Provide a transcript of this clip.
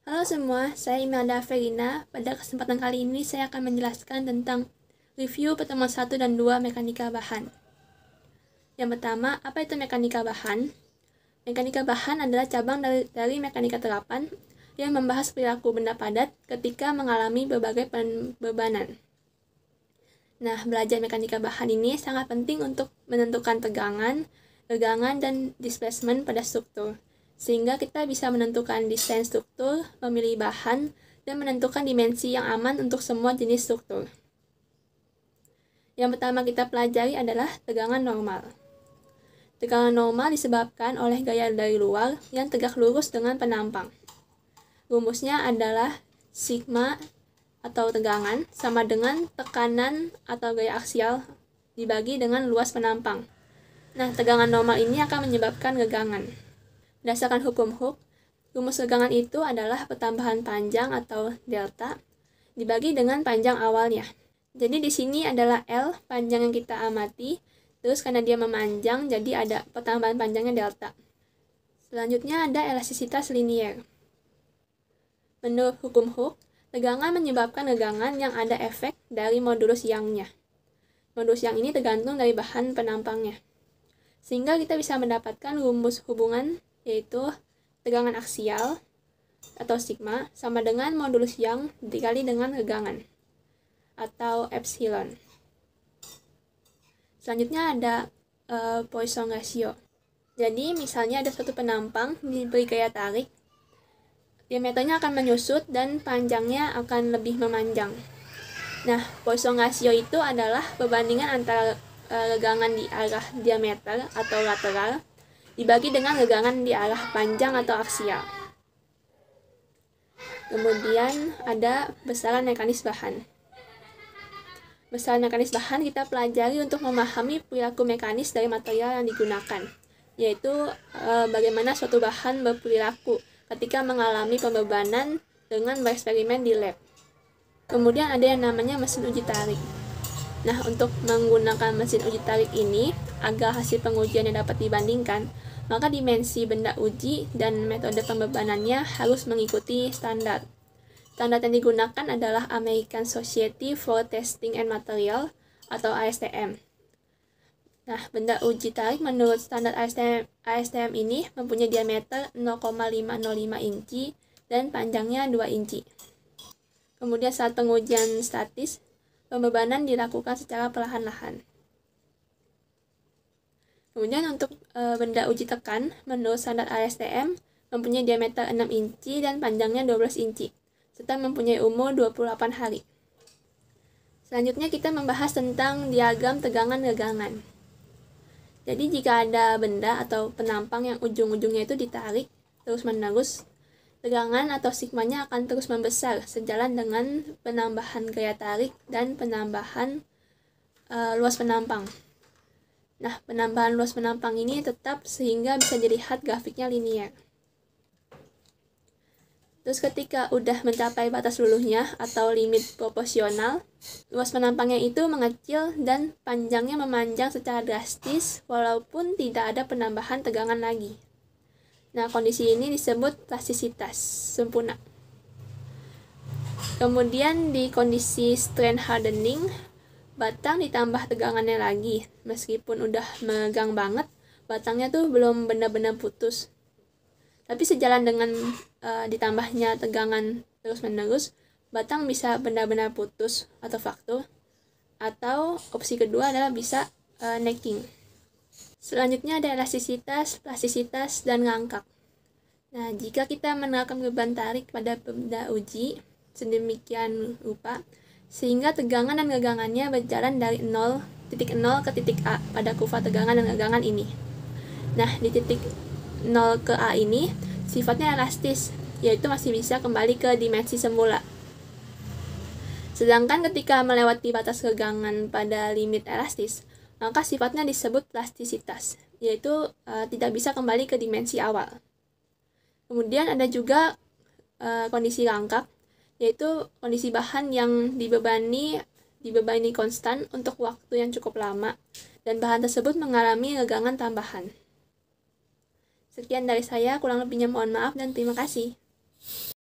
Halo semua, saya Imelda Verina. Pada kesempatan kali ini saya akan menjelaskan tentang review pertemuan 1 dan 2 mekanika bahan. Yang pertama, apa itu mekanika bahan? Mekanika bahan adalah cabang dari mekanika terapan yang membahas perilaku benda padat ketika mengalami berbagai bebanan. Nah, belajar mekanika bahan ini sangat penting untuk menentukan tegangan, dan displacement pada struktur, sehingga kita bisa menentukan desain struktur, memilih bahan, dan menentukan dimensi yang aman untuk semua jenis struktur. Yang pertama kita pelajari adalah tegangan normal. Tegangan normal disebabkan oleh gaya dari luar yang tegak lurus dengan penampang. Rumusnya adalah sigma atau tegangan sama dengan tekanan atau gaya aksial dibagi dengan luas penampang. Nah, tegangan normal ini akan menyebabkan gegangan. Berdasarkan hukum Hooke, rumus gegangan itu adalah pertambahan panjang atau delta dibagi dengan panjang awalnya. Jadi di sini adalah L, panjang yang kita amati, terus karena dia memanjang, jadi ada pertambahan panjangnya delta. Selanjutnya ada elastisitas linier. Menurut hukum Hooke, tegangan menyebabkan gegangan yang ada efek dari modulus Young-nya. Modulus Young ini tergantung dari bahan penampangnya. Sehingga kita bisa mendapatkan rumus hubungan, yaitu tegangan aksial atau sigma sama dengan modulus Young dikali dengan gegangan atau epsilon. Selanjutnya ada Poisson ratio. Jadi misalnya ada suatu penampang diberi gaya tarik, diameternya akan menyusut dan panjangnya akan lebih memanjang. Nah, Poisson ratio itu adalah perbandingan antara gegangan di arah diameter atau lateral dibagi dengan gegangan di arah panjang atau aksial. Kemudian ada besaran mekanis bahan. Besaran mekanis bahan kita pelajari untuk memahami perilaku mekanis dari material yang digunakan, yaitu bagaimana suatu bahan berperilaku ketika mengalami pembebanan dengan bereksperimen di lab. Kemudian ada yang namanya mesin uji tarik. Nah, untuk menggunakan mesin uji tarik ini, agar hasil pengujiannya dapat dibandingkan, maka dimensi benda uji dan metode pembebanannya harus mengikuti standar. Standar yang digunakan adalah American Society for Testing and Material atau ASTM. Nah, benda uji tarik menurut standar ASTM ini mempunyai diameter 0,505 inci dan panjangnya 2 inci. Kemudian saat pengujian statis, pembebanan dilakukan secara perlahan-lahan. Kemudian untuk benda uji tekan, menurut standar ASTM, mempunyai diameter 6 inci dan panjangnya 12 inci, serta mempunyai umur 28 hari. Selanjutnya kita membahas tentang diagram tegangan-gegangan. Jadi jika ada benda atau penampang yang ujung-ujungnya itu ditarik terus-menerus, tegangan atau sigmanya akan terus membesar sejalan dengan penambahan gaya tarik dan penambahan luas penampang. Nah, penambahan luas penampang ini tetap sehingga bisa dilihat grafiknya linier. Terus ketika udah mencapai batas luluhnya atau limit proporsional, luas penampangnya itu mengecil dan panjangnya memanjang secara drastis walaupun tidak ada penambahan tegangan lagi. Nah, kondisi ini disebut plastisitas sempurna. Kemudian di kondisi strain hardening, batang ditambah tegangannya lagi. Meskipun udah megang banget, batangnya tuh belum benar-benar putus. Tapi sejalan dengan ditambahnya tegangan terus-menerus, batang bisa benar-benar putus atau fraktur. Atau opsi kedua adalah bisa necking. Selanjutnya ada elastisitas, plastisitas, dan ngangkak. Nah, jika kita menerapkan beban tarik pada benda uji sedemikian rupa, sehingga tegangan dan gegangannya berjalan dari titik 0 ke titik A pada kurva tegangan dan gegangan ini. Nah, di titik 0 ke A ini sifatnya elastis, yaitu masih bisa kembali ke dimensi semula. Sedangkan ketika melewati batas gegangan pada limit elastis, maka sifatnya disebut plastisitas, yaitu tidak bisa kembali ke dimensi awal. Kemudian ada juga kondisi rangkap, yaitu kondisi bahan yang dibebani konstan untuk waktu yang cukup lama, dan bahan tersebut mengalami gegangan tambahan. Sekian dari saya, kurang lebihnya mohon maaf dan terima kasih.